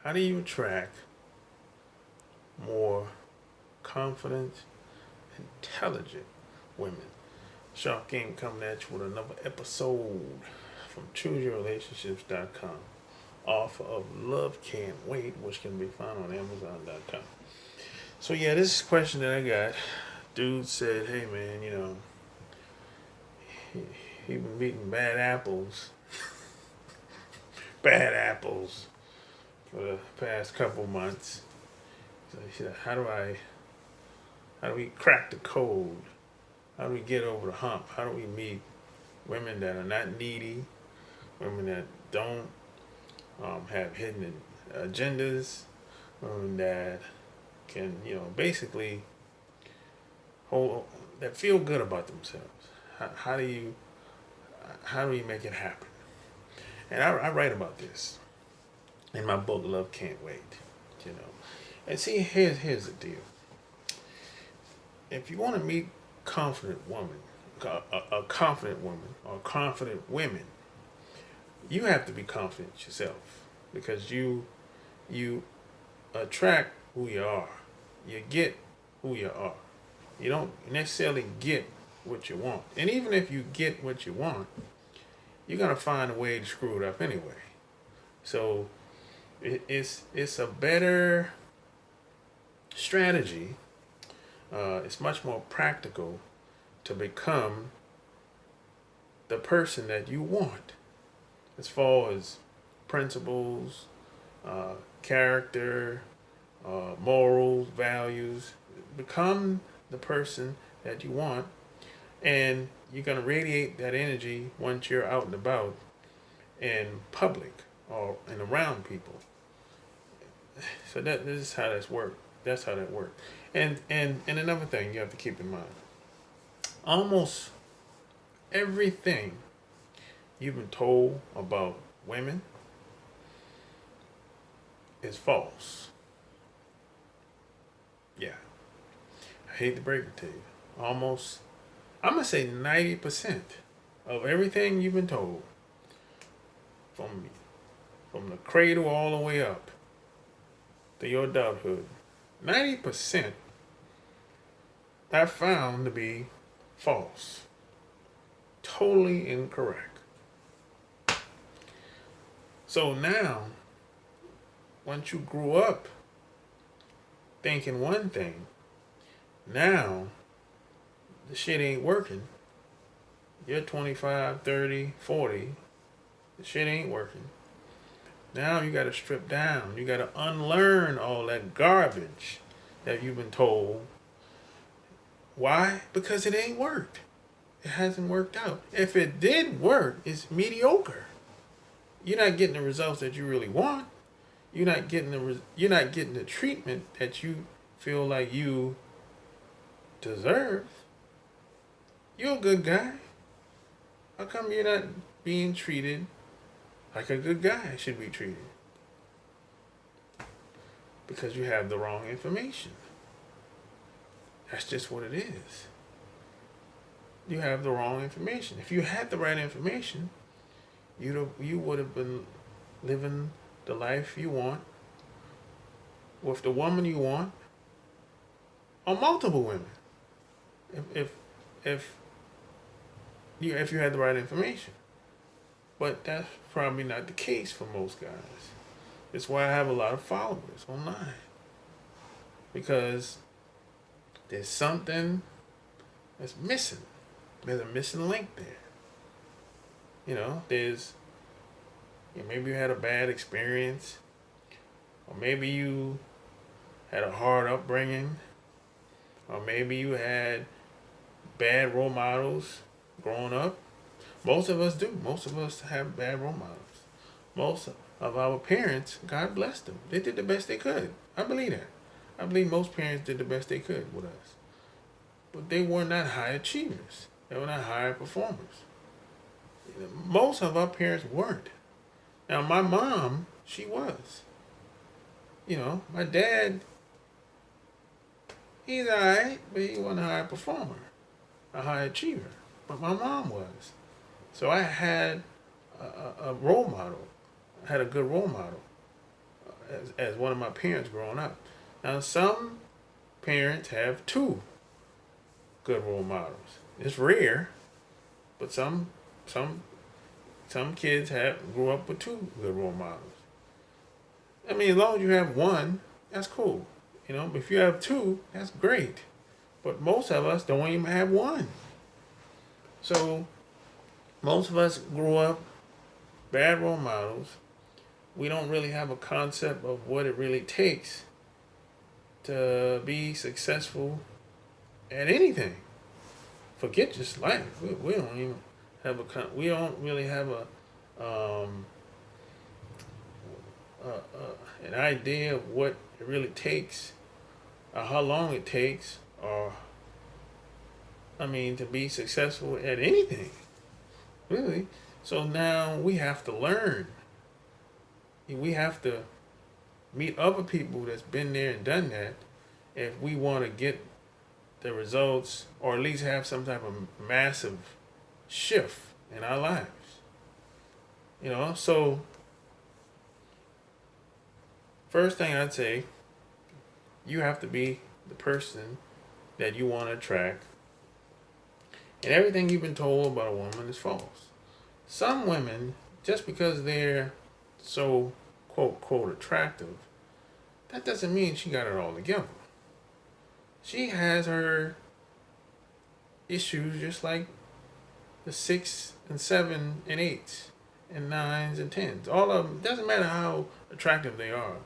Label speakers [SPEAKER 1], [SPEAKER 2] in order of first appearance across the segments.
[SPEAKER 1] How do you attract more confident, intelligent women? Shark Game coming at you with another episode from ChooseYourRelationships.com. Offer of Love Can't Wait, which can be found on Amazon.com. So yeah, this is a question that I got. Dude said, "Hey man, he, he been meeting bad apples for the past couple months. So he said, how do we crack the code? How do we get over the hump? How do we meet women that are not needy, women that don't have hidden agendas, women that can, basically hold that feel good about themselves? How do you make it happen?" And I write about this in my book Love Can't Wait. You know, and see, here's the deal. If you want to meet confident woman, a confident woman or confident women, you have to be confident yourself because you attract who you are. You get who you are. You don't necessarily get what you want. And even if you get what you want, you're gonna find a way to screw it up anyway. So it's a better strategy. It's much more practical to become the person that you want, as far as principles, character, morals, values. Become the person that you want, and you're going to radiate that energy once you're out and about in public or and around people. So this is how that's work. That's how that works. And another thing you have to keep in mind: almost everything you've been told about women is false. Yeah, I hate to break it to you. Almost, I'm gonna say 90% of everything you've been told, from the cradle all the way up to your adulthood, 90% I found to be false, totally incorrect. So now, once you grew up thinking one thing, now the shit ain't working. You're 25, 30, 40. The shit ain't working. Now you got to strip down. You got to unlearn all that garbage that you've been told. Why? Because it ain't worked. It hasn't worked out. If it did work, it's mediocre. You're not getting the results that you really want. You're not getting the treatment that you feel like you deserve. You're a good guy. How come you're not being treated like a good guy should be treated? Because you have the wrong information. That's just what it is. You have the wrong information. If you had the right information, you would have been living the life you want with the woman you want, or multiple women. If if if you had the right information. But that's probably not the case for most guys. It's why I have a lot of followers online. Because there's something that's missing. There's a missing link there. There's maybe you had a bad experience, or maybe you had a hard upbringing, or maybe you had bad role models growing up. Most of us do. Most of us have bad role models. Most of our parents, God bless them, they did the best they could. I believe that. I believe most parents did the best they could with us. But they were not high achievers. They were not high performers. Most of our parents weren't. Now, my mom, she was. My dad, he's alright, but he wasn't a high performer, a high achiever. But my mom was. So I had a role model. I had a good role model. as one of my parents growing up. Now some parents have two good role models. It's rare, but some kids grew up with two good role models. I mean, as long as you have one, that's cool. But if you have two, that's great. But most of us don't even have one. So most of us grew up bad role models. We don't really have a concept of what it really takes to be successful at anything. Forget just life. We don't even have we don't really have an idea of what it really takes, or how long it takes, or to be successful at anything, really. So now we have to learn. We have to meet other people that's been there and done that if we want to get the results, or at least have some type of massive shift in our lives. So first thing I'd say, you have to be the person that you want to attract. And everything you've been told about a woman is false. Some women, just because they're so quote attractive, that doesn't mean she got it all together. She has her issues just like the 6 and 7 and 8s and 9s and 10s. All of them, doesn't matter how attractive they are,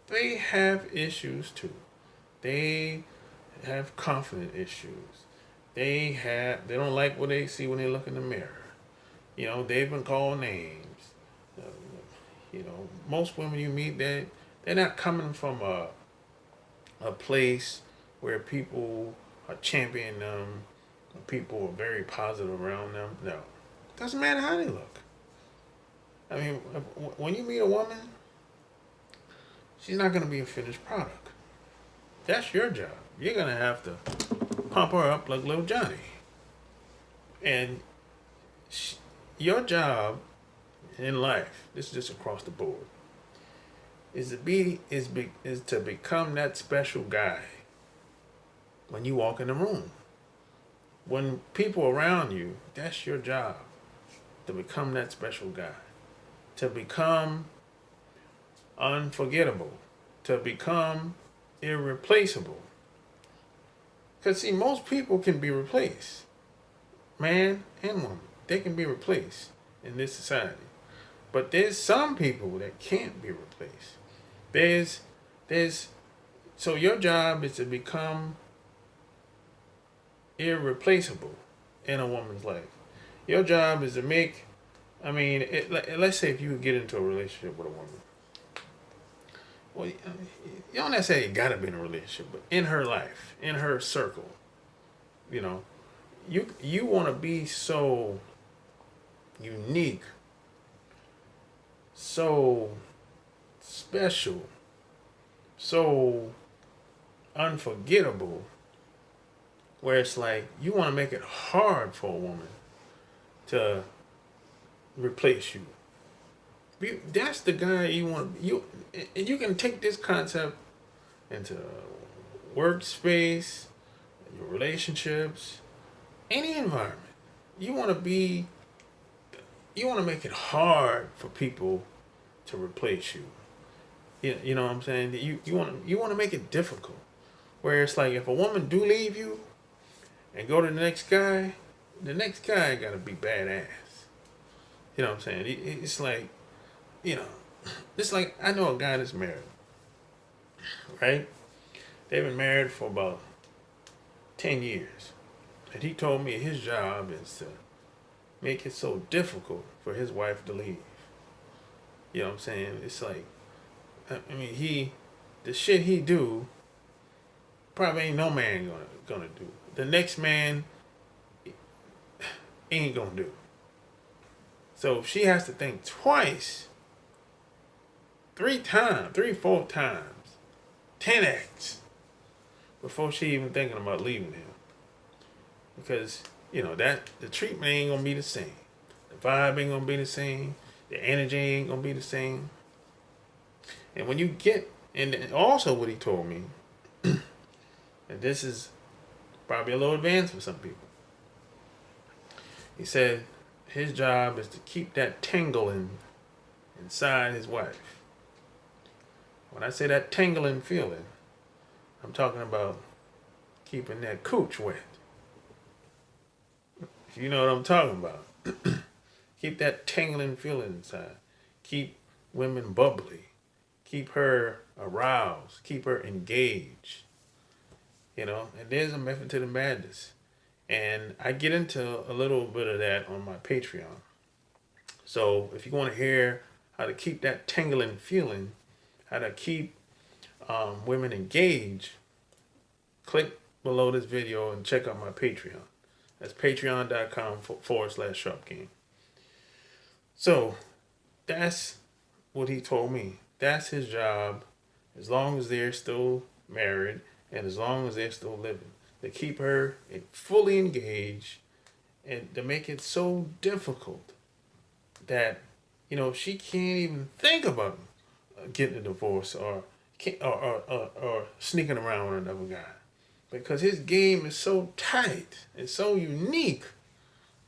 [SPEAKER 1] they have issues too. They have confidence issues. They don't like what they see when they look in the mirror. They've been called names. Most women you meet, they're not coming from a place where people are championing them, people are very positive around them. No. Doesn't matter how they look. When you meet a woman, she's not going to be a finished product. That's your job. You're going to have to pump her up like little Johnny. And your job in life, this is just across the board, is to become that special guy when you walk in the room. When people around you, that's your job, to become that special guy, to become unforgettable, to become irreplaceable. Because see, most people can be replaced, man and woman. They can be replaced in this society. But there's some people that can't be replaced. So your job is to become irreplaceable in a woman's life. Your job is to make, let's say if you get into a relationship with a woman. Well, you don't necessarily got to be in a relationship, but in her life, in her circle, you want to be so unique, so special, so unforgettable, where it's like you want to make it hard for a woman to replace you. That's the guy you want. You can take this concept into workspace, your relationships, any environment. You want to make it hard for people to replace you. You know what I'm saying? You want to make it difficult, where it's like if a woman do leave you and go to the next guy got to be badass. You know what I'm saying? It's like, it's like I know a guy that's married, right? They've been married for about 10 years, and he told me his job is to make it so difficult for his wife to leave. You know what I'm saying? It's like, the shit he do, probably ain't no man gonna do. The next man ain't gonna do. So she has to think twice, 4 times, 10x before she even thinking about leaving him. Because, that the treatment ain't gonna be the same. The vibe ain't gonna be the same. The energy ain't gonna be the same. And when you get, and also what he told me, and this is probably a little advanced for some people. He said his job is to keep that tingling inside his wife. When I say that tingling feeling, I'm talking about keeping that cooch wet. If you know what I'm talking about. Keep that tingling feeling inside. Keep women bubbly. Keep her aroused. Keep her engaged. You know, and there's a method to the madness. And I get into a little bit of that on my Patreon. So if you want to hear how to keep that tingling feeling, how to keep women engaged, click below this video and check out my Patreon. That's patreon.com/Sharp Game. So that's what he told me. That's his job, as long as they're still married and as long as they're still living, to keep her fully engaged and to make it so difficult that, you know, she can't even think about getting a divorce or sneaking around with another guy, because his game is so tight and so unique.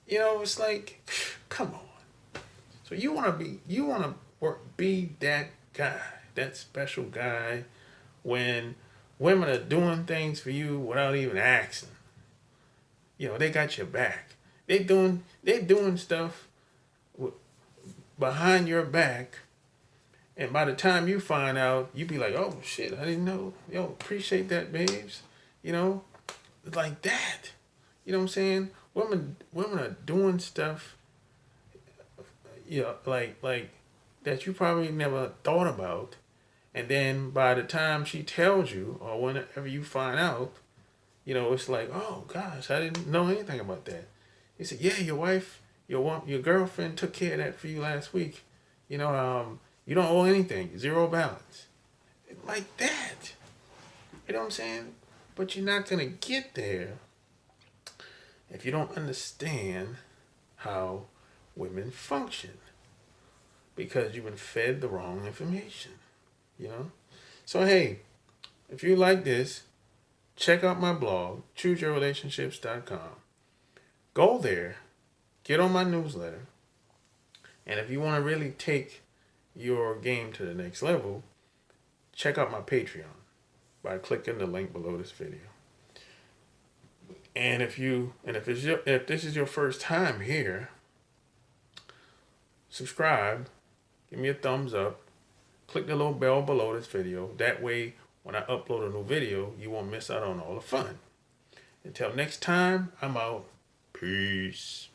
[SPEAKER 1] You know, it's like, come on. So you want to be that guy, that special guy, when women are doing things for you without even asking. You know, they got your back. They doing stuff behind your back, and by the time you find out, you be like, oh shit, I didn't know. Yo, appreciate that, babes. You know, like that. You know what I'm saying? Women are doing stuff, you know, like that you probably never thought about, and then by the time she tells you, or whenever you find out, you know, it's like, oh gosh, I didn't know anything about that. He said, yeah, your girlfriend took care of that for you last week. You know, you don't owe anything, zero balance, like that. You know what I'm saying? But you're not gonna get there if you don't understand how women function, because you've been fed the wrong information, you know? So, hey, if you like this, check out my blog, chooseyourrelationships.com. Go there, get on my newsletter, and if you want to really take your game to the next level, check out my Patreon by clicking the link below this video. And if this is your first time here, subscribe, give me a thumbs up, click the little bell below this video. That way, when I upload a new video, you won't miss out on all the fun. Until next time, I'm out. Peace.